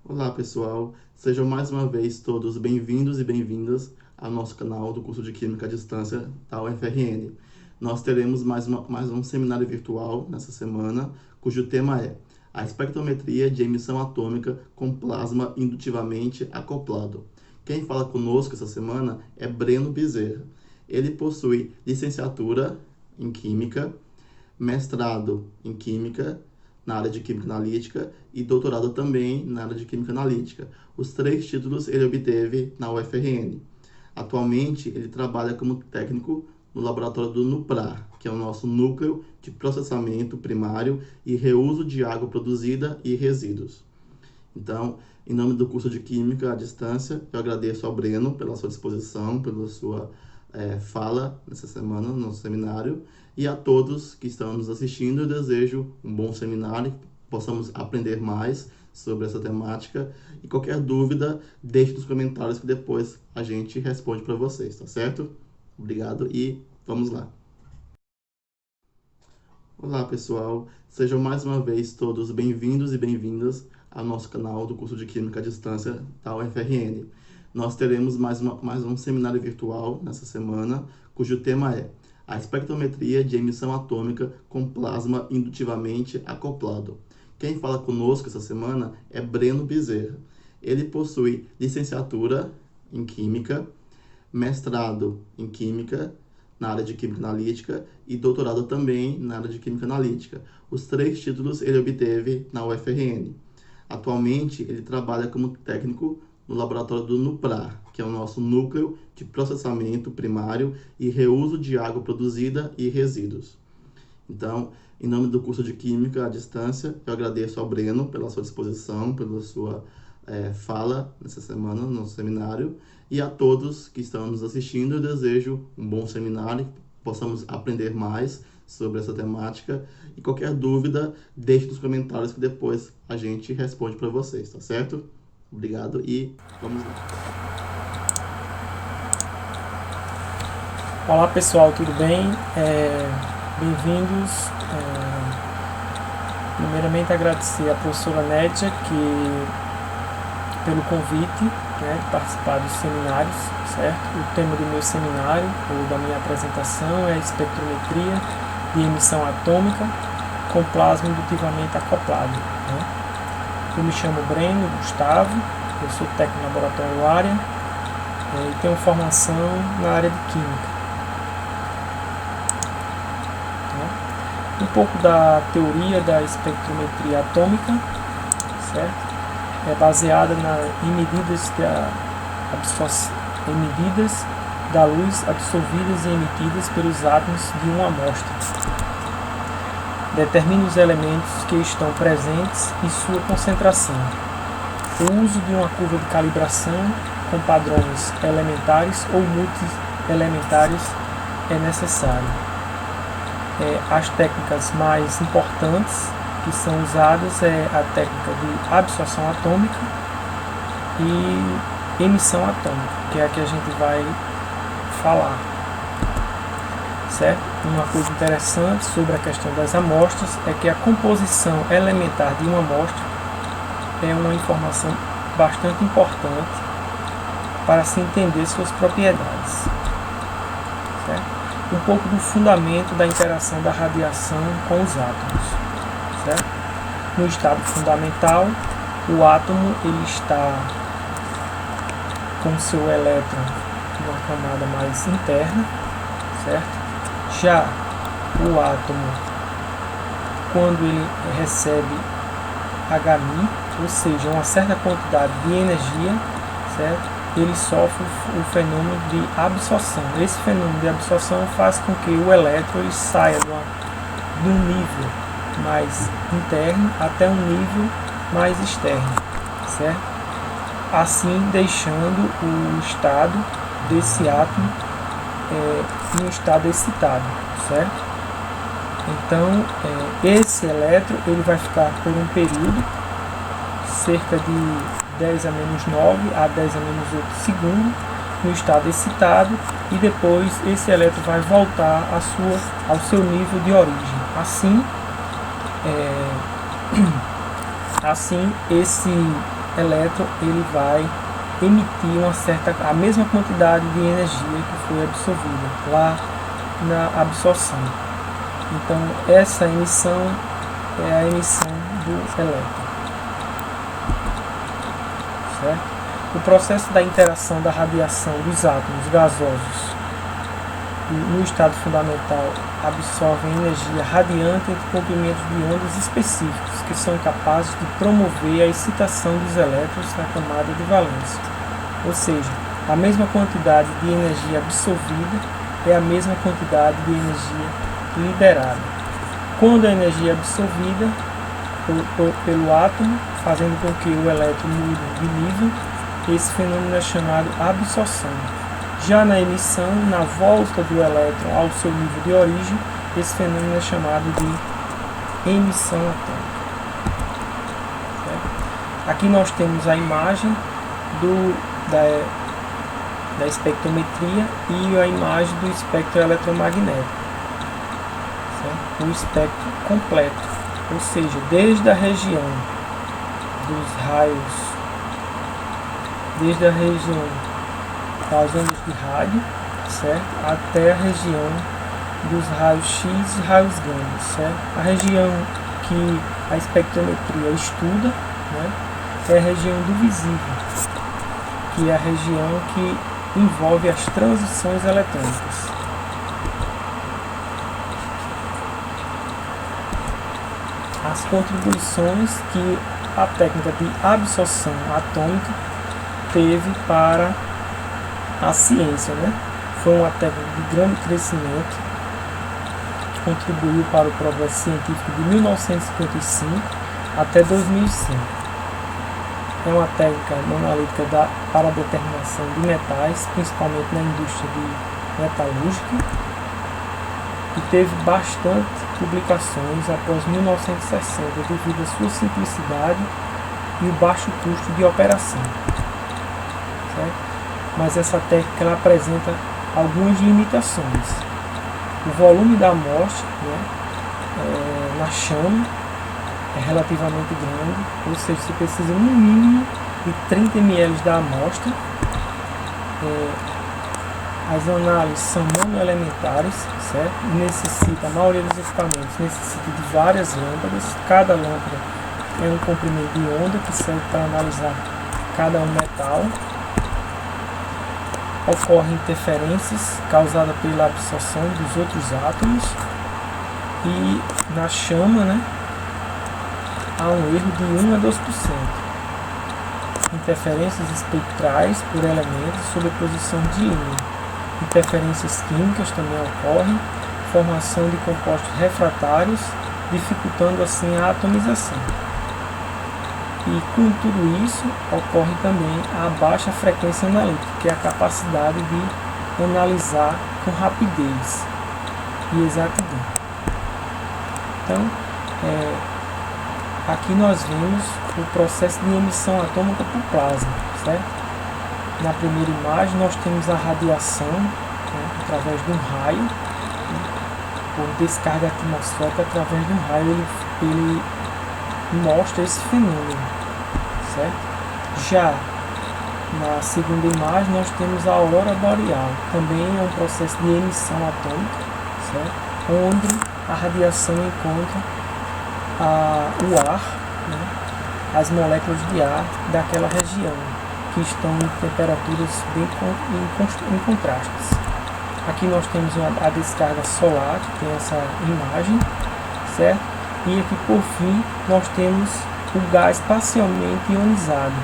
Olá pessoal, sejam mais uma vez todos bem-vindos e bem-vindas ao nosso canal do curso de Química à Distância da UFRN. Nós teremos mais um seminário virtual nessa semana, cujo tema é a espectrometria de emissão atômica com plasma indutivamente acoplado. Quem fala conosco essa semana é Breno Bezerra. Ele possui licenciatura em Química, mestrado em Química, na área de Química Analítica, e doutorado também na área de Química Analítica. Os 3 títulos ele obteve na UFRN. Atualmente, ele trabalha como técnico no laboratório do NUPRA, que é o nosso Núcleo de Processamento Primário e Reuso de Água Produzida e Resíduos. Então, em nome do curso de Química à Distância, eu agradeço ao Breno pela sua disposição, pela sua fala nessa semana no nosso seminário, e a todos que estão nos assistindo, eu desejo um bom seminário, que possamos aprender mais sobre essa temática, e qualquer dúvida, deixe nos comentários que depois a gente responde para vocês, tá certo? Obrigado e vamos lá. Olá pessoal, sejam mais uma vez todos bem-vindos e bem-vindas ao nosso canal do curso de Química à Distância da UFRN. Nós teremos mais um seminário virtual nessa semana, cujo tema é a espectrometria de emissão atômica com plasma indutivamente acoplado. Quem fala conosco essa semana é Breno Bezerra. Ele possui licenciatura em Química, mestrado em Química, na área de Química Analítica, e doutorado também na área de Química Analítica. Os 3 títulos ele obteve na UFRN. Atualmente, ele trabalha como técnico no laboratório do NUPRA, que é o nosso Núcleo de Processamento Primário e Reuso de Água Produzida e Resíduos. Então, em nome do curso de Química à Distância, eu agradeço ao Breno pela sua disposição, pela sua fala nessa semana no nosso seminário, e a todos que estão nos assistindo, eu desejo um bom seminário, que possamos aprender mais sobre essa temática, e qualquer dúvida, deixe nos comentários que depois a gente responde para vocês, tá certo? Obrigado e vamos lá. Olá pessoal, tudo bem? Bem-vindos. Primeiramente agradecer à professora Nédia pelo convite, de participar dos seminários, certo? O tema do meu seminário, ou da minha apresentação, é a espectrometria de emissão atômica com plasma indutivamente acoplado. Eu me chamo Breno Gustavo, eu sou técnico em laboratório e tenho formação na área de Química. Um pouco da teoria da espectrometria atômica, certo? É baseada em medidas da luz absorvidas e emitidas pelos átomos de uma amostra. Determina os elementos que estão presentes e sua concentração. O uso de uma curva de calibração com padrões elementares ou multielementares é necessário. As técnicas mais importantes que são usadas é a técnica de absorção atômica e emissão atômica, que é a que a gente vai falar, certo? Uma coisa interessante sobre a questão das amostras é que a composição elementar de uma amostra é uma informação bastante importante para se entender suas propriedades, certo? Um pouco do fundamento da interação da radiação com os átomos, certo? No estado fundamental, o átomo ele está com seu elétron em uma camada mais interna, certo? Já o átomo, quando ele recebe Hν, ou seja, uma certa quantidade de energia, certo? Ele sofre o fenômeno de absorção. Esse fenômeno de absorção faz com que o elétron ele saia de um nível mais interno até um nível mais externo, certo? Assim deixando o estado desse átomo em um estado excitado, certo? Então esse elétron ele vai ficar por um período, cerca de 10 a menos 9 a 10 a menos 8 segundos, no estado excitado, e depois esse elétron vai voltar ao seu nível de origem. Assim esse elétron ele vai emitir a mesma quantidade de energia que foi absorvida lá na absorção. Então essa emissão é a emissão do elétron, certo? O processo da interação da radiação dos átomos gasosos no estado fundamental absorvem energia radiante entre comprimentos de ondas específicos que são capazes de promover a excitação dos elétrons na camada de valência. Ou seja, a mesma quantidade de energia absorvida é a mesma quantidade de energia liberada. Quando a energia é absorvida pelo átomo, fazendo com que o elétron mude de nível, esse fenômeno é chamado absorção. Já na emissão, na volta do elétron ao seu nível de origem, esse fenômeno é chamado de emissão atômica. Certo? Aqui nós temos a imagem da espectrometria e a imagem do espectro eletromagnético. Certo? O espectro completo, ou seja, desde a região dos raios, desde a região das ondas de rádio, certo? Até a região dos raios X e raios gama, certo? A região que a espectrometria estuda, né, é a região do visível, que é a região que envolve as transições eletrônicas. As contribuições que a técnica de absorção atômica teve para a ciência, né? Foi uma técnica de grande crescimento que contribuiu para o progresso científico de 1955 até 2005. É uma técnica monolítica para a determinação de metais, principalmente na indústria de metalúrgica, e teve bastante publicações após 1960 devido à sua simplicidade e o baixo custo de operação. Certo? Mas essa técnica ela apresenta algumas limitações. O volume da amostra, né, na chama é relativamente grande, ou seja, você precisa no mínimo de 30 ml da amostra. As análises são monoelementares, certo? A maioria dos equipamentos necessita de várias lâmpadas. Cada lâmpada é um comprimento de onda que serve para analisar cada metal. Ocorrem interferências causadas pela absorção dos outros átomos e na chama, né, há um erro de 1 a 2%. Interferências espectrais por elementos sob posição de linha. Interferências químicas também ocorrem, formação de compostos refratários, dificultando assim a atomização. E com tudo isso, ocorre também a baixa frequência analítica, que é a capacidade de analisar com rapidez e exatidão. Então, aqui nós vemos o processo de emissão atômica por plasma, certo? Na primeira imagem, nós temos a radiação, né, através de um raio, né, por descarga atmosférica através de um raio, ele mostra esse fenômeno. Certo? Já na segunda imagem nós temos a aurora boreal, também é um processo de emissão atômica, certo? Onde a radiação encontra o ar, né? As moléculas de ar daquela região, que estão em temperaturas bem em contrastes. Aqui nós temos a descarga solar, que tem essa imagem, certo? E aqui por fim nós temos o gás parcialmente ionizado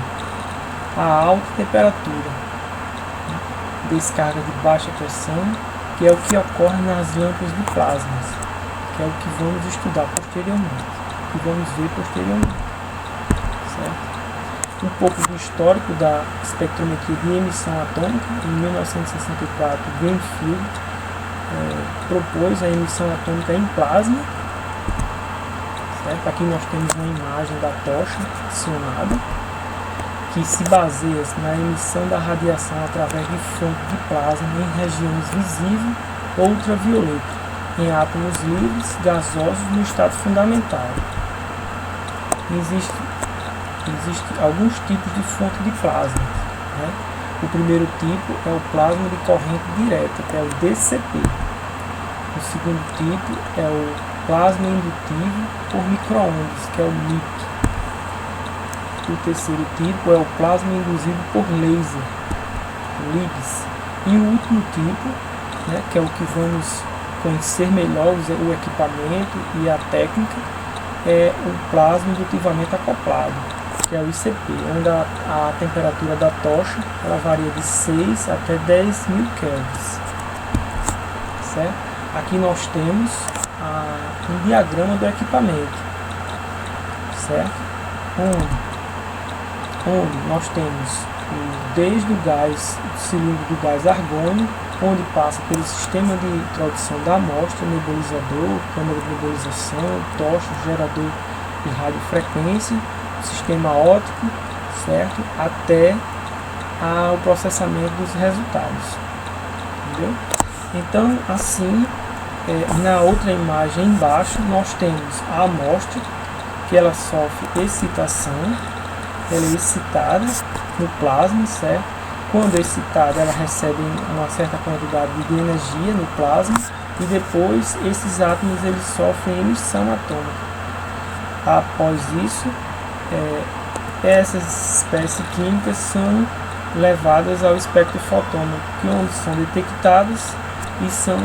a alta temperatura, descarga de baixa pressão, que é o que ocorre nas lâmpadas de plasmas, que é o que vamos estudar posteriormente, que vamos ver posteriormente. Certo? Um pouco do histórico da espectrometria de emissão atômica. Em 1964, Greenfield propôs a emissão atômica em plasma. Certo? Aqui nós temos uma imagem da tocha acionada, que se baseia na emissão da radiação através de fonte de plasma em regiões visível ou ultravioleta, em átomos livres gasosos no estado fundamental. Existe existem alguns tipos de fonte de plasma, né? O primeiro tipo é o plasma de corrente direta, que é o DCP. O segundo tipo é o plasma indutivo por micro-ondas, que é o MIC. O terceiro tipo é o plasma induzido por laser, o LIGS. E o último tipo, né, que é o que vamos conhecer melhor o equipamento e a técnica, é o plasma indutivamente acoplado, que é o ICP, onde a temperatura da tocha ela varia de 6 até 10.000 kelvins. Certo? Aqui nós temos um diagrama do equipamento, certo? Onde nós temos desde o gás, o cilindro do gás argônio, onde passa pelo sistema de introdução da amostra, nebulizador, câmara de nebulização, tocha, gerador de radiofrequência, sistema óptico, certo? Até o processamento dos resultados. Entendeu? Então, assim, na outra imagem embaixo, nós temos a amostra, que ela sofre excitação, ela é excitada no plasma, certo? Quando excitada, ela recebe uma certa quantidade de energia no plasma e depois esses átomos eles sofrem emissão atômica. Após isso, essas espécies químicas são levadas ao espectrofotômetro, onde são detectadas e são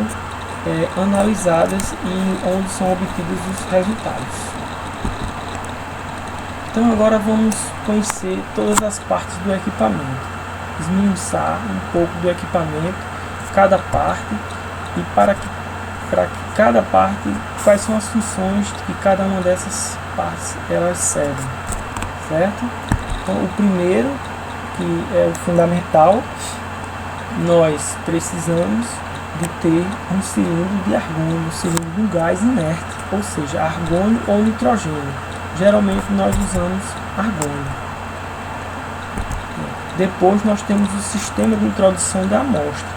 analisadas e onde são obtidos os resultados. Então agora vamos conhecer todas as partes do equipamento, esmiuçar um pouco do equipamento, cada parte, e para que cada parte, quais são as funções que cada uma dessas partes elas servem, certo? Então o primeiro, que é o fundamental, nós precisamos de ter um cilindro de argônio, um cilindro de um gás inerte, ou seja, argônio ou nitrogênio. Geralmente nós usamos argônio. Depois nós temos o sistema de introdução da amostra,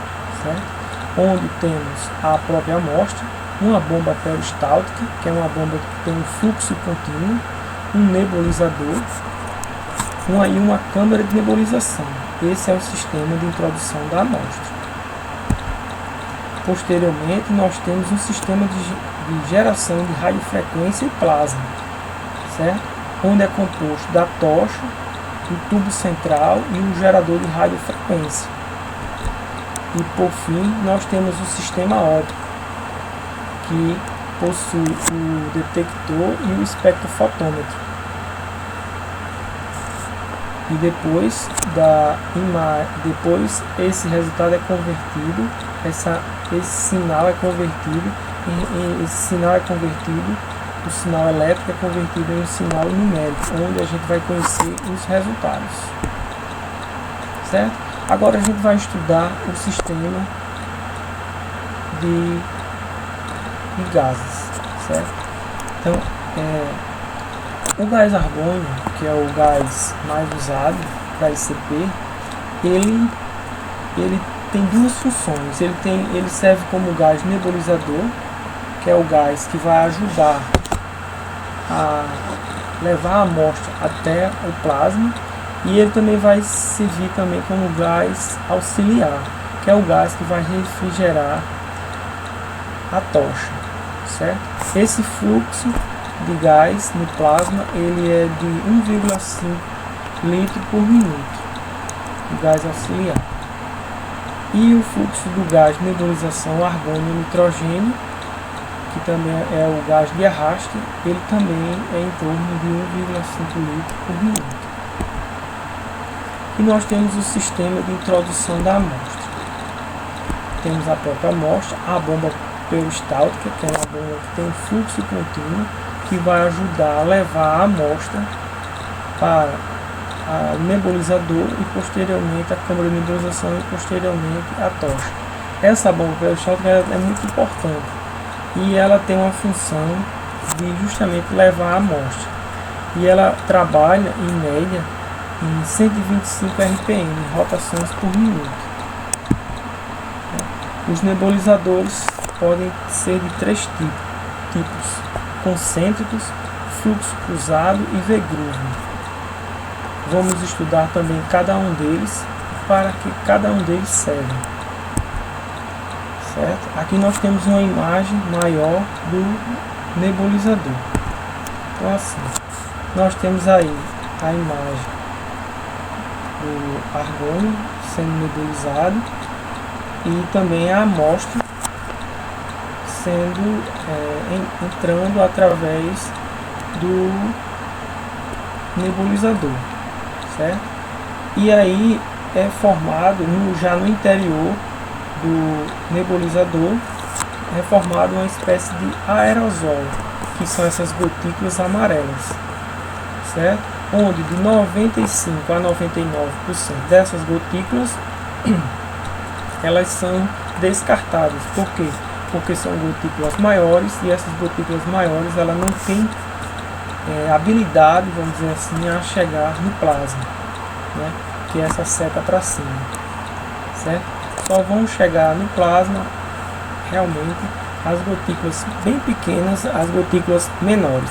certo? Onde temos a própria amostra, uma bomba peristáltica, que é uma bomba que tem um fluxo contínuo, um nebulizador, e uma câmara de nebulização. Esse é o sistema de introdução da amostra. Posteriormente, nós temos um sistema de geração de radiofrequência e plasma, certo? Onde é composto da tocha, o tubo central e o gerador de radiofrequência. E por fim, nós temos o sistema óptico, que possui o detector e o espectrofotômetro. E depois esse resultado é convertido, esse sinal é convertido, o sinal elétrico é convertido em um sinal numérico, onde a gente vai conhecer os resultados, certo? Agora a gente vai estudar o sistema de gases, certo? Então, o gás argônio, que é o gás mais usado, o gás CP, ele tem duas funções. Ele serve como gás nebulizador, que é o gás que vai ajudar a levar a amostra até o plasma, e ele também vai servir também como gás auxiliar, que é o gás que vai refrigerar a tocha, certo? Esse fluxo de gás no plasma ele é de 1,5 litro por minuto, o gás auxiliar. E o fluxo do gás de nebulização argônio e nitrogênio, que também é o gás de arraste, ele também é em torno de 1,5 litros por minuto. E nós temos o sistema de introdução da amostra. Temos a própria amostra, a bomba peristáltica, que é uma bomba que tem um fluxo contínuo, que vai ajudar a levar a amostra para o nebulizador e posteriormente a câmara de nebulização e posteriormente a tocha. Essa bomba peristáltica é muito importante e ela tem uma função de justamente levar a amostra, e ela trabalha em média em 125 RPM, rotações por minuto. Os nebulizadores podem ser de três tipos: concêntricos, fluxo cruzado e V-groove. vamos estudar também cada um deles, para que cada um deles serve. Certo? Aqui nós temos uma imagem maior do nebulizador. Então assim, nós temos aí a imagem do argônio sendo nebulizado e também a amostra sendo entrando através do nebulizador, certo? E aí é formado já no interior do nebulizador, é formado uma espécie de aerosol, que são essas gotículas amarelas, certo? Onde de 95 a 99% dessas gotículas elas são descartadas. Por quê? Porque são gotículas maiores e essas gotículas maiores elas não têm habilidade, vamos dizer assim, a chegar no plasma, né? Que é essa seta para cima, certo? Só vão chegar no plasma realmente as gotículas bem pequenas, as gotículas menores.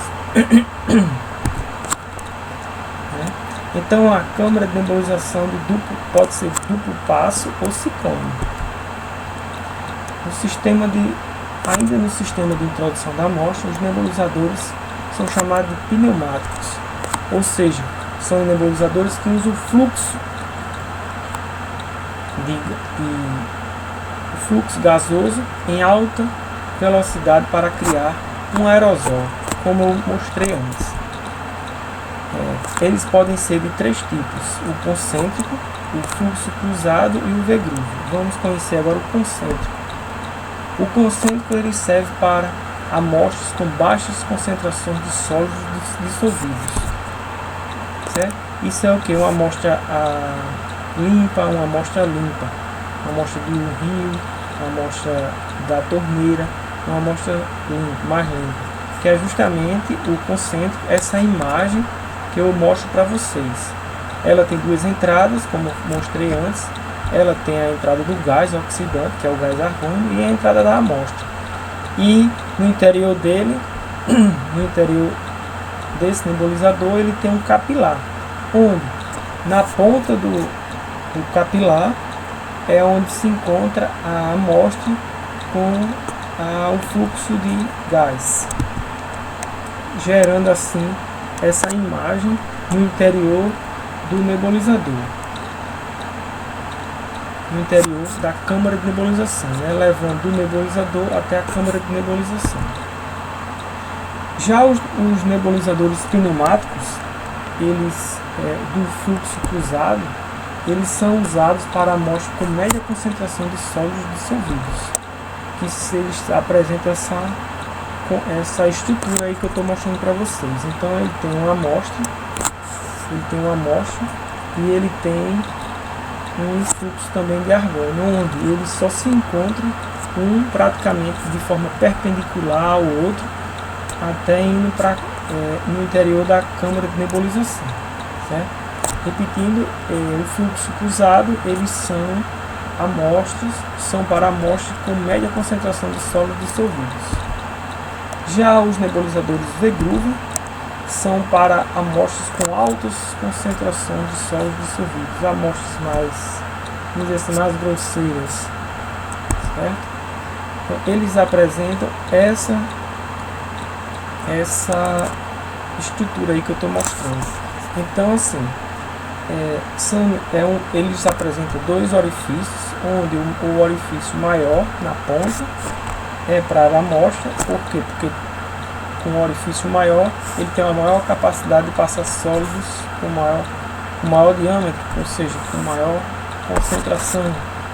Então a câmara de nebulização pode ser duplo passo ou ciclone. Ainda no sistema de introdução da amostra, os nebulizadores são chamados de pneumáticos, ou seja, são nebulizadores que usam fluxo gasoso em alta velocidade para criar um aerosol, como eu mostrei antes. Eles podem ser de três tipos: o concêntrico, o fluxo cruzado e o V-groove. Vamos conhecer agora o concêntrico. O concêntrico ele serve para amostras com baixas concentrações de sólidos dissolvidos, certo? Isso é o que? Uma amostra limpa, uma amostra de um rio, uma amostra da torneira, uma amostra mais limpa, que é justamente o concêntrico, essa imagem que eu mostro para vocês. Ela tem duas entradas, como eu mostrei antes. Ela tem a entrada do gás oxidante, que é o gás argônio, e a entrada da amostra. E no interior dele, no interior desse nebulizador, ele tem um capilar, onde na ponta do capilar é onde se encontra a amostra com o fluxo de gás, gerando assim essa imagem no interior do nebulizador, no interior da câmara de nebulização, né? Levando do nebulizador até a câmara de nebulização. Já os nebulizadores pneumáticos, eles do fluxo cruzado, eles são usados para amostras com média concentração de sólidos dissolvidos, que eles apresentam essa estrutura aí que eu estou mostrando para vocês. Então ele tem uma amostra, e ele tem um fluxo também de argônio, onde eles só se encontram praticamente de forma perpendicular ao outro, até indo no interior da câmara de nebulização, certo? Repetindo, o fluxo cruzado, eles são para amostras com média concentração de sólidos dissolvidos. Já os nebulizadores V-groove são para amostras com altas concentrações de sólidos dissolvidos, amostras mais grosseiras, certo? Então, eles apresentam essa estrutura aí que eu estou mostrando. Então assim, eles apresentam dois orifícios, onde o orifício maior na ponta é para a amostra. Por quê? Porque com o orifício maior ele tem uma maior capacidade de passar sólidos com maior diâmetro, ou seja, com maior concentração.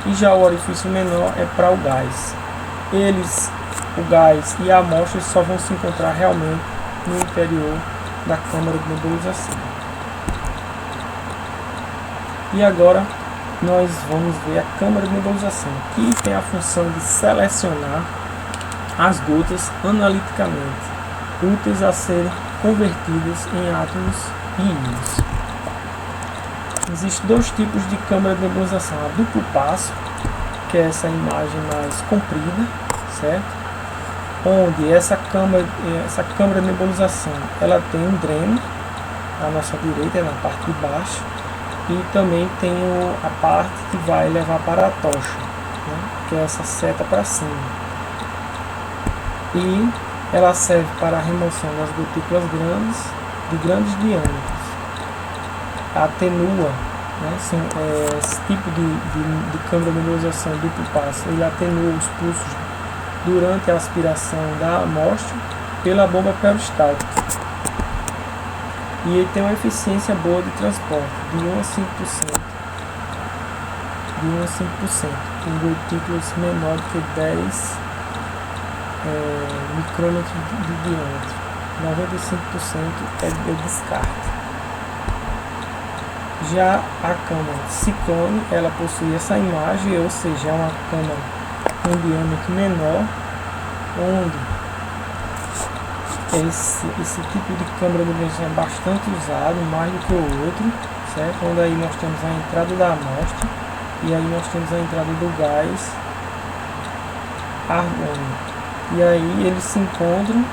E já o orifício menor é para o gás. O gás e a amostra só vão se encontrar realmente no interior da câmara de nebulização. E agora nós vamos ver a câmara de nebulização, que tem a função de selecionar as gotas analiticamente, úteis a serem convertidas em átomos e íons. Existem dois tipos de câmara de nebulização: a duplo passo, que é essa imagem mais comprida, certo? Onde essa câmara de nebulização ela tem um dreno, à nossa direita, na parte de baixo, e também tem a parte que vai levar para a tocha, né, que é essa seta para cima. E ela serve para a remoção das gotículas grandes, de grandes diâmetros. Atenua, né, esse tipo de câmara de nebulização duplo passo, ele atenua os pulsos durante a aspiração da amostra pela bomba perostática. E ele tem uma eficiência boa de transporte, de 1 a 5%. De 1 a 5%, com gotículas menor do que 10 micrômetros de diâmetro. 95% é descarte. Já a câmara Ciclone, ela possui essa imagem, ou seja, é uma câmara com diâmetro menor, onde esse tipo de câmara de nebulização é bastante usado, mais do que o outro, certo? Onde aí nós temos a entrada da amostra e aí nós temos a entrada do gás argônico. E aí eles se encontram,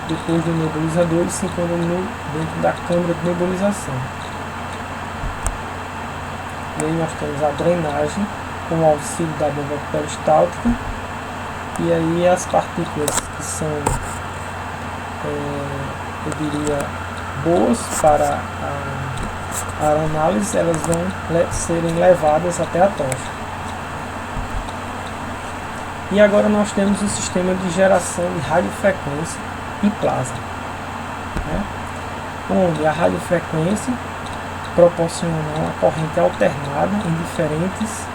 depois do nebulizador, eles se encontram dentro da câmara de nebulização. E aí nós temos a drenagem com o auxílio da bomba peristáltica. E aí as partículas que são, eu diria, boas para a análise, elas vão serem levadas até a tocha. E agora nós temos o sistema de geração de radiofrequência e plasma, né, onde a radiofrequência proporciona uma corrente alternada em diferentes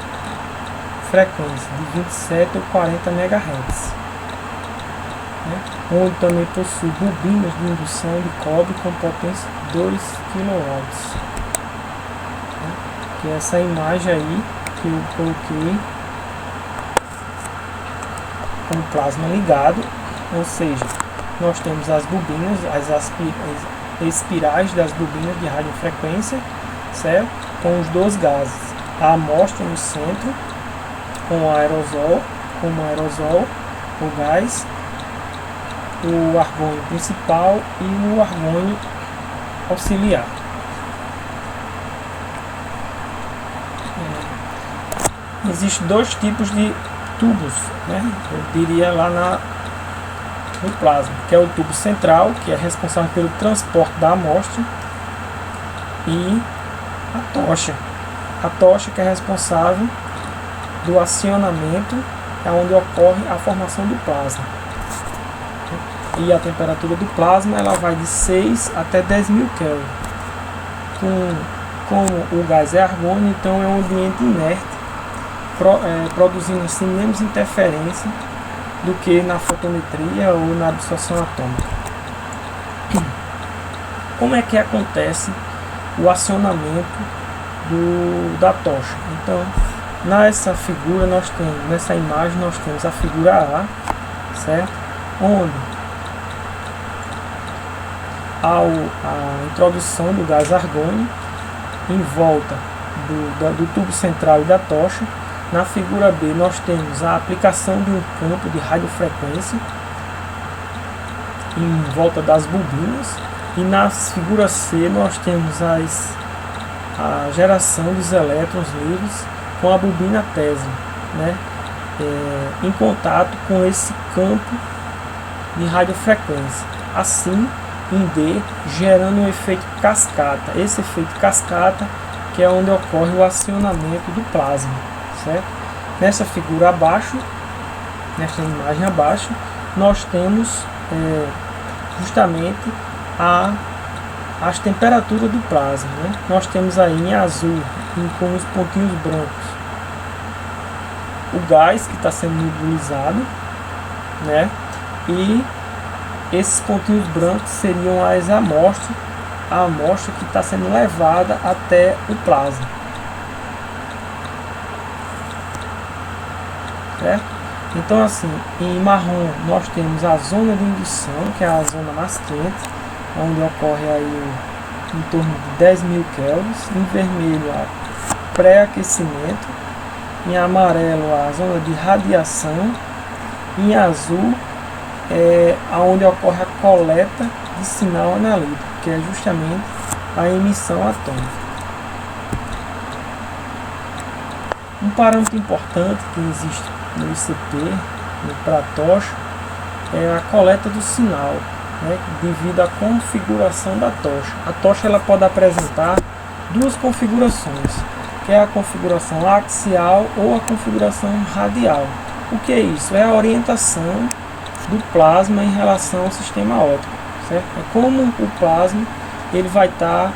frequência de 27 ou 40 MHz, né, onde também possui bobinas de indução de cobre com potência de 2 kW, né, que é essa imagem aí que eu coloquei com o plasma ligado, ou seja, nós temos as bobinas, as espirais das bobinas de radiofrequência, certo? Com os dois gases, a amostra no centro, com o aerosol, o gás, o argônio principal e o argônio auxiliar. Existem dois tipos de tubos, né? Eu diria lá no plasma, que é o tubo central, que é responsável pelo transporte da amostra, e a tocha que é responsável do acionamento, é onde ocorre a formação do plasma. E a temperatura do plasma ela vai de 6 até 10.000 Kelvin. Como o gás é argônio, então é um ambiente inerte, produzindo assim menos interferência do que na fotometria ou na absorção atômica. Como é que acontece o acionamento da tocha? Então, nessa figura nessa imagem nós temos a figura A, certo? Onde a introdução do gás argônio em volta do tubo central e da tocha. Na figura B nós temos a aplicação de um campo de radiofrequência em volta das bobinas. E na figura C nós temos a geração dos elétrons livres com a bobina Tesla, né, em contato com esse campo de radiofrequência. Assim, em D, gerando um efeito cascata. Esse efeito cascata que é onde ocorre o acionamento do plasma, certo? Nessa figura abaixo, nesta imagem abaixo, nós temos justamente as temperaturas do plasma, né? Nós temos aí em azul, com os pontinhos brancos, o gás que está sendo nebulizado, né? E esses pontinhos brancos seriam a amostra que está sendo levada até o plasma, certo? Então, assim, em marrom nós temos a zona de indução, que é a zona mais quente, onde ocorre aí em torno de 10.000 Kelvin. Em vermelho a pré-aquecimento, em amarelo a zona de radiação, em azul é onde ocorre a coleta de sinal analítico, que é justamente a emissão atômica. Um parâmetro importante que existe no ICP, para tocha, é a coleta do sinal, né, devido à configuração da tocha. A tocha ela pode apresentar duas configurações, que é a configuração axial ou a configuração radial. O que é isso? É a orientação do plasma em relação ao sistema óptico, certo? É como o plasma ele vai estar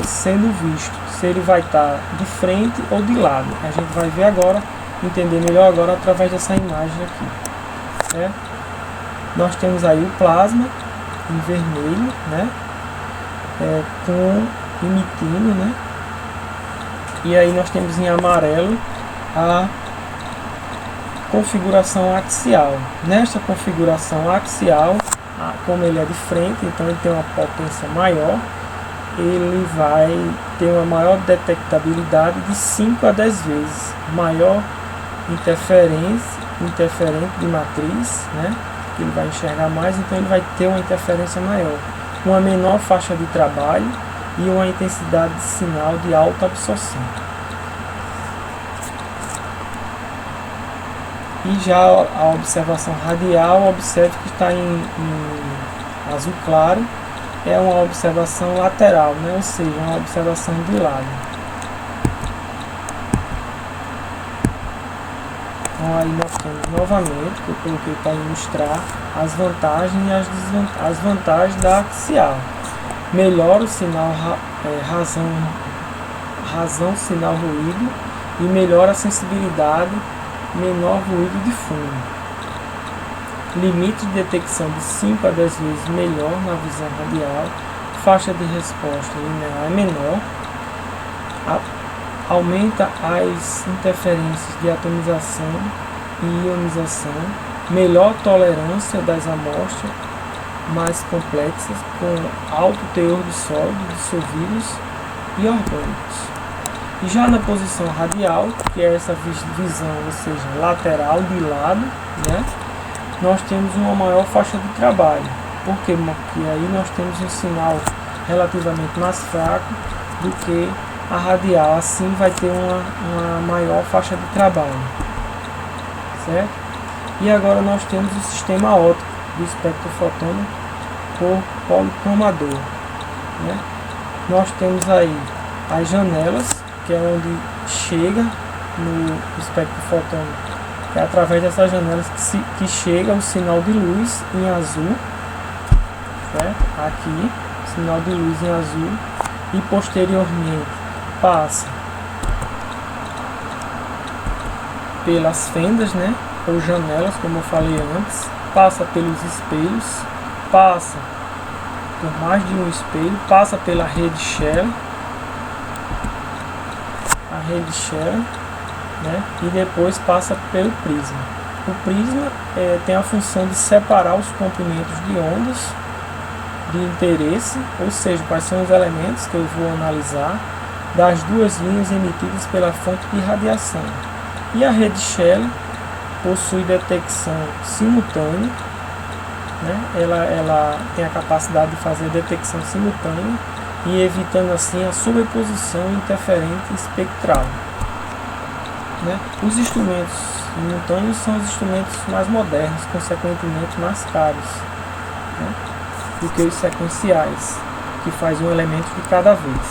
sendo visto, se ele vai estar de frente ou de lado. A gente vai ver agora, entender melhor agora através dessa imagem aqui, certo? Nós temos aí o plasma em vermelho, né, emitindo, né, e aí nós temos em amarelo a configuração axial. Nesta configuração axial, como ele é de frente, então ele tem uma potência maior, ele vai ter uma maior detectabilidade de 5 a 10 vezes maior interferente de matriz, né? Ele vai enxergar mais, então ele vai ter uma interferência maior, uma menor faixa de trabalho e uma intensidade de sinal de alta absorção. E já a observação radial, observe que está em azul claro, é uma observação lateral, né? Ou seja, uma observação de lado. Então aí nós temos novamente, que eu coloquei para ilustrar as vantagens e as vantagens da axial. Melhora o sinal razão sinal ruído e melhora a sensibilidade, menor ruído de fundo. Limite de detecção de 5 a 10 vezes melhor na visão radial, faixa de resposta linear é menor, aumenta as interferências de atomização e ionização, melhor tolerância das amostras mais complexas com alto teor de sólidos dissolvidos e orgânicos. E já na posição radial, que é essa visão, ou seja, lateral de lado, né? Nós temos uma maior faixa de trabalho. Por quê? Porque aí nós temos um sinal relativamente mais fraco do que a radial. Assim vai ter uma maior faixa de trabalho. Certo? E agora nós temos o sistema óptico do espectro fotônico por policromador. Né? Nós temos aí as janelas, que é onde chega no espectro fotônico. É através dessas janelas que chega o sinal de luz em azul, certo? Aqui, sinal de luz em azul, e posteriormente passa pelas fendas, né? Ou janelas, como eu falei antes, passa pelos espelhos, passa por mais de um espelho, passa pela rede Scheller, a rede Scheller, né? E depois passa pelo prisma. O prisma tem a função de separar os comprimentos de ondas de interesse, ou seja, quais são os elementos que eu vou analisar, das duas linhas emitidas pela fonte de radiação. E a rede Scheller possui detecção simultânea, né? Ela tem a capacidade de fazer detecção simultânea e evitando assim a sobreposição interferente espectral. Né? Os instrumentos simultâneos são os instrumentos mais modernos, consequentemente mais caros, né, do que os sequenciais, que faz um elemento de cada vez.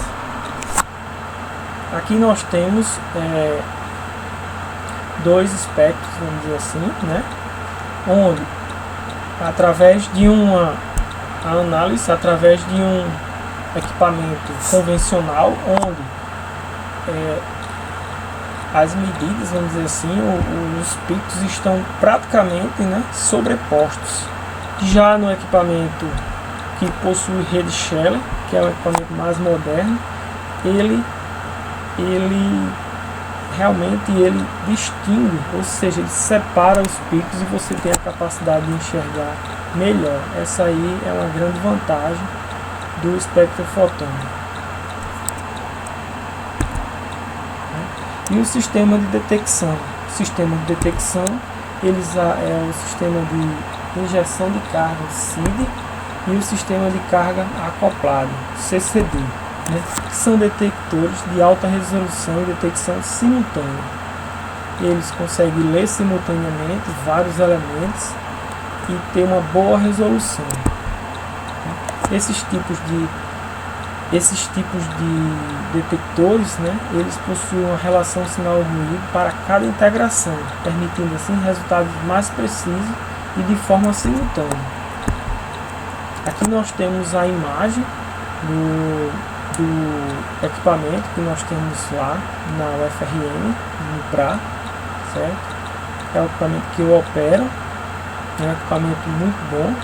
Aqui nós temos dois espectros, vamos dizer assim, né, onde através de uma análise, através de um equipamento convencional, onde as medidas, vamos dizer assim, os picos estão praticamente, né, sobrepostos. Já no equipamento que possui rede Scheller, que é o equipamento mais moderno, ele realmente distingue, ou seja, ele separa os picos e você tem a capacidade de enxergar melhor. Essa aí é uma grande vantagem do espectro fotônico. E o sistema de detecção. O sistema de detecção é o sistema de injeção de carga SID, e o sistema de carga acoplado, CCD, né, que são detectores de alta resolução e detecção simultânea. Eles conseguem ler simultaneamente vários elementos e ter uma boa resolução. Esses tipos de detectores, né, eles possuem uma relação sinal-ruído para cada integração, permitindo assim resultados mais precisos e de forma simultânea. Aqui nós temos a imagem do equipamento que nós temos lá na UFRN, no PRA, certo? É o equipamento que eu opero, é um equipamento muito bom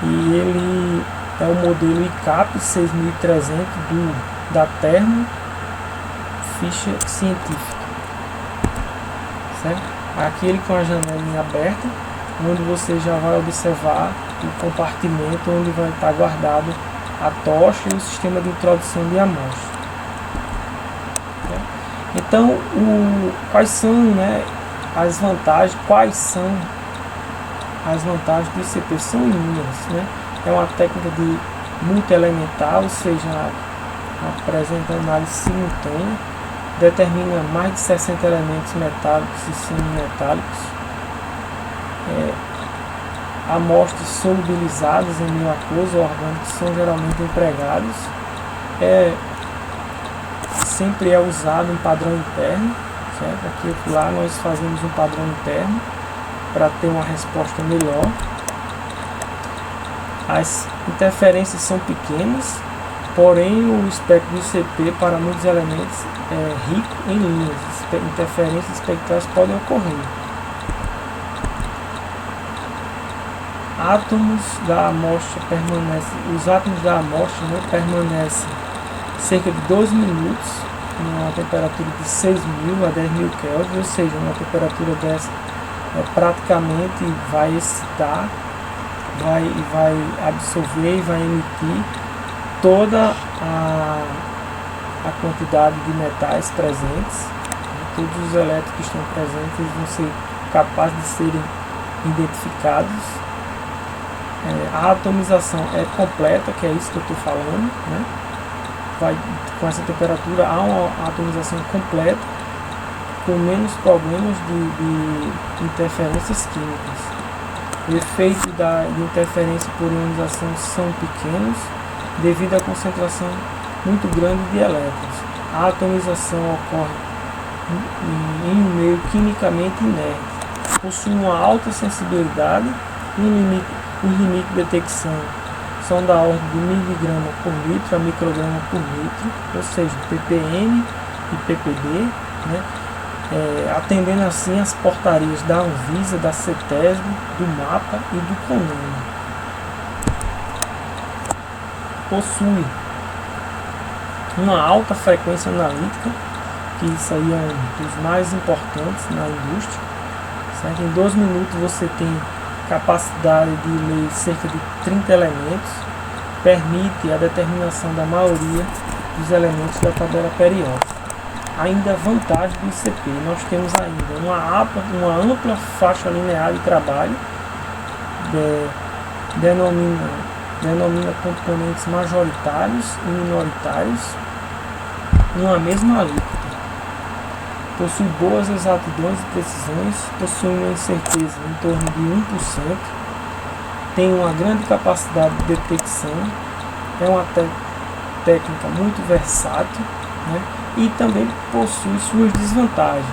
e ele é o modelo ICAP 6300 da Thermo Fisher Scientific, certo? Aqui ele com a janelinha aberta, onde você já vai observar o compartimento onde vai estar guardado a tocha e o sistema de introdução de amostra. Então, quais são, né, as vantagens? Quais são as vantagens do ICP? São inúmeras, né? É uma técnica de multielementar, ou seja, apresenta análise simultânea, determina mais de 60 elementos metálicos e semimetálicos, amostras solubilizadas em meio aquoso ou orgânico são geralmente empregados, sempre é usado um padrão interno, certo? Aqui e lá nós fazemos um padrão interno para ter uma resposta melhor. As interferências são pequenas, porém o espectro do ICP para muitos elementos é rico em linhas. Interferências espectrais podem ocorrer. Os átomos da amostra permanecem cerca de 12 minutos numa temperatura de 6.000 a 10.000 Kelvin, ou seja, uma temperatura dessa praticamente vai excitar, vai absorver e vai emitir toda a quantidade de metais presentes. Todos os elétrons que estão presentes vão ser capazes de serem identificados. A atomização é completa, que é isso que eu estou falando, né? Com essa temperatura há uma atomização completa, com menos problemas de interferências químicas. O efeito de interferência por ionização são pequenos, devido à concentração muito grande de elétrons. A atomização ocorre em um meio quimicamente inerte, possui uma alta sensibilidade, os limites de detecção são da ordem de miligrama por litro a micrograma por litro, ou seja, ppm e ppb, né? Atendendo assim as portarias da Anvisa, da CETESB, do MAPA e do CONAMA. Possui uma alta frequência analítica, que isso aí é um dos mais importantes na indústria, certo? Em 2 minutos você tem capacidade de ler cerca de 30 elementos, permite a determinação da maioria dos elementos da tabela periódica. Ainda a vantagem do ICP, nós temos ainda uma ampla faixa linear de trabalho, denomina componentes majoritários e minoritários numa mesma alíquota. Possui boas exatidões e precisões, possui uma incerteza em torno de 1%, tem uma grande capacidade de detecção, é uma técnica muito versátil, né? E também possui suas desvantagens,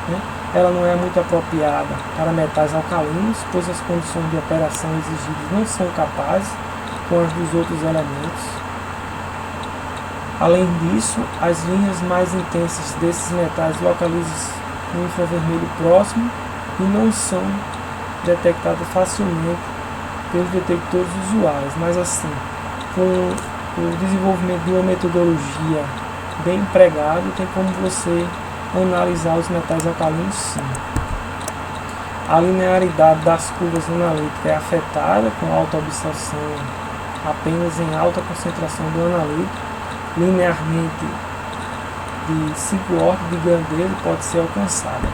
né? Ela não é muito apropriada para metais alcalinos, pois as condições de operação exigidas não são capazes com as dos outros elementos. Além disso, as linhas mais intensas desses metais localizam-se no infravermelho próximo e não são detectadas facilmente pelos detectores usuais, mas assim, com o desenvolvimento de uma metodologia bem empregada, tem como você analisar os metais alcalinos sim. A linearidade das curvas analíticas é afetada com alta absorção apenas em alta concentração do analítico. Linearmente de 5 ordens de grandeza pode ser alcançada.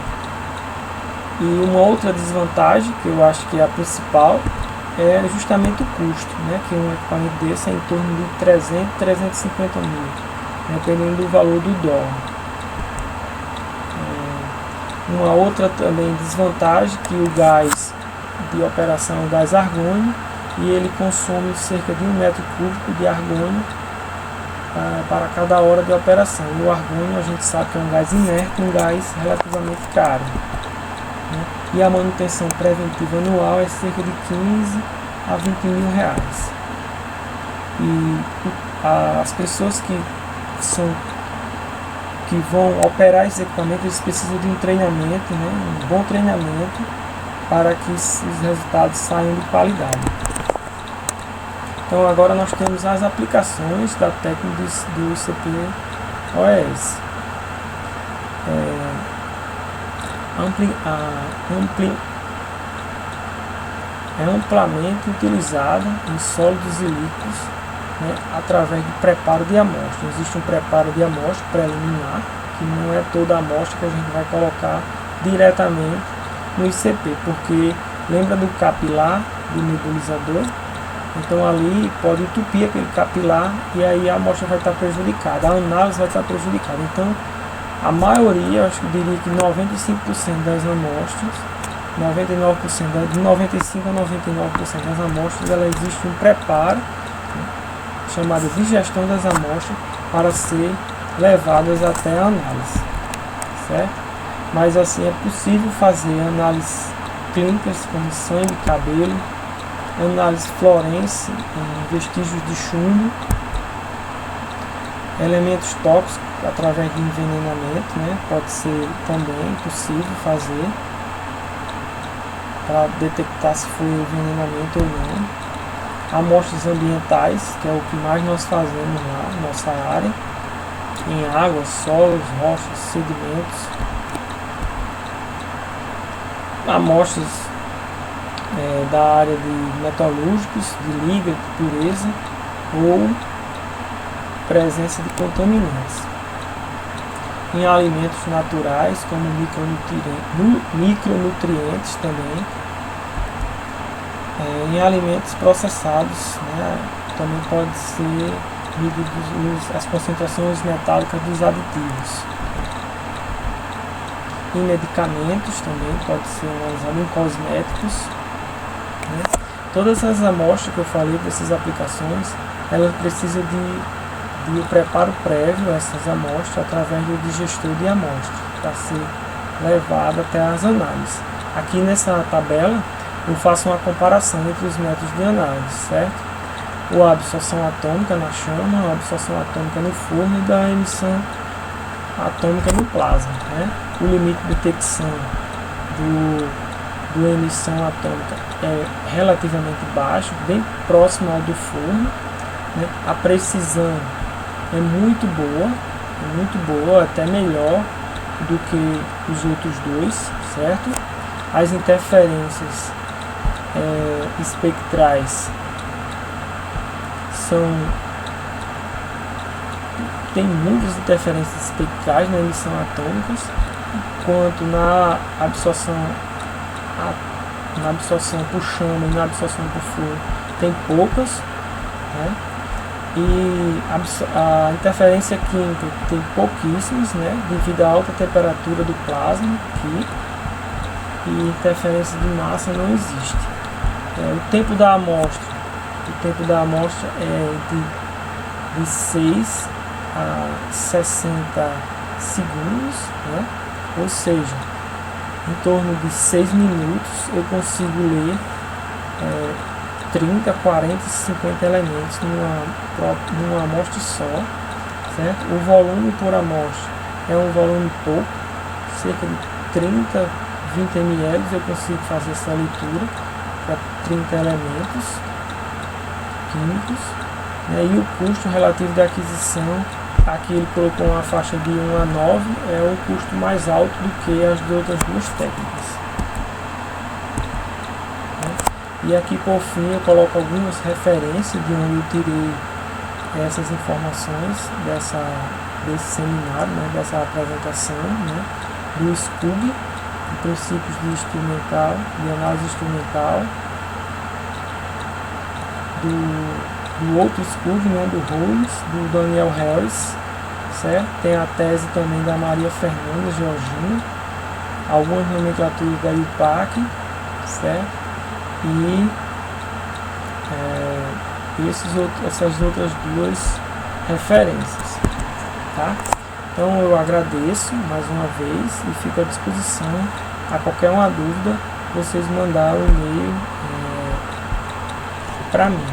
E uma outra desvantagem, que eu acho que é a principal, é justamente o custo, né? Que um equipamento desse é em torno de 300, 350 mil, dependendo do valor do dólar. Uma outra também desvantagem que o gás de operação é o gás argônio, e ele consome cerca de 1 metro cúbico de argônio para cada hora de operação. E o argônio a gente sabe que é um gás inerte, um gás relativamente caro, né? E a manutenção preventiva anual é cerca de 15 a 20 mil reais. E as pessoas que vão operar esses equipamentos, eles precisam de um treinamento, né? Um bom treinamento, para que os resultados saiam de qualidade. Então agora nós temos as aplicações da técnica do ICP-OES. É amplamente utilizada em sólidos e líquidos, né, através do preparo de amostra. Existe um preparo de amostra preliminar, que não é toda a amostra que a gente vai colocar diretamente no ICP, porque lembra do capilar do nebulizador? Então ali pode entupir aquele capilar e aí a amostra vai estar prejudicada, a análise vai estar prejudicada. Então a maioria, acho que diria que 95% das amostras, 99%, de 95% a 99% das amostras, ela existe um preparo, chamado de gestão das amostras, para ser levadas até a análise, certo? Mas assim é possível fazer análises clínicas como sangue, cabelo, análise florense, vestígios de chumbo, elementos tóxicos através de envenenamento, né? Pode ser também possível fazer para detectar se foi envenenamento ou não. Amostras ambientais, que é o que mais nós fazemos na nossa área, em águas, solos, rochas, sedimentos. Amostras da área de metalúrgicos, de liga, de pureza ou presença de contaminantes. Em alimentos naturais, como micronutrientes também. Em alimentos processados, né, também pode ser medidos as concentrações metálicas dos aditivos. Em medicamentos também pode ser analisado, em cosméticos, né. Todas as amostras que eu falei dessas aplicações, elas precisam de preparo prévio a essas amostras através do digestor de amostras para ser levado até as análises. Aqui nessa tabela eu faço uma comparação entre os métodos de análise, certo? A absorção atômica na chama, a absorção atômica no forno e da emissão atômica no plasma, né? O limite de detecção do emissão atômica é relativamente baixo, bem próximo ao do forno, né? A precisão é muito boa, até melhor do que os outros dois, certo? As interferências espectrais tem muitas interferências espectrais na emissão atômicas, enquanto na absorção por chama e na absorção por forno tem poucas, né? E a interferência química tem pouquíssimas, né, devido à alta temperatura do plasma aqui, e interferência de massa não existe. O tempo da amostra é de 6 a 60 segundos, né? Ou seja, em torno de 6 minutos eu consigo ler 30, 40, 50 elementos numa amostra só, certo? O volume por amostra é um volume pouco, cerca de 30, 20 ml eu consigo fazer essa leitura para 30 elementos químicos, né? E o custo relativo da aquisição, aqui ele colocou uma faixa de 1 a 9, é um custo mais alto do que as outras duas técnicas. E aqui por fim eu coloco algumas referências de onde eu tirei essas informações desse seminário, né, dessa apresentação, né, do SCUB, de princípios de análise instrumental, do outro estudo, né, do Holmes, do Daniel Harris, certo? Tem a tese também da Maria Fernanda Georgina, algumas nomenclaturas da IUPAC, certo? E essas outras duas referências, tá? Então eu agradeço mais uma vez e fico à disposição. A qualquer uma dúvida, vocês mandaram um e-mail para mim.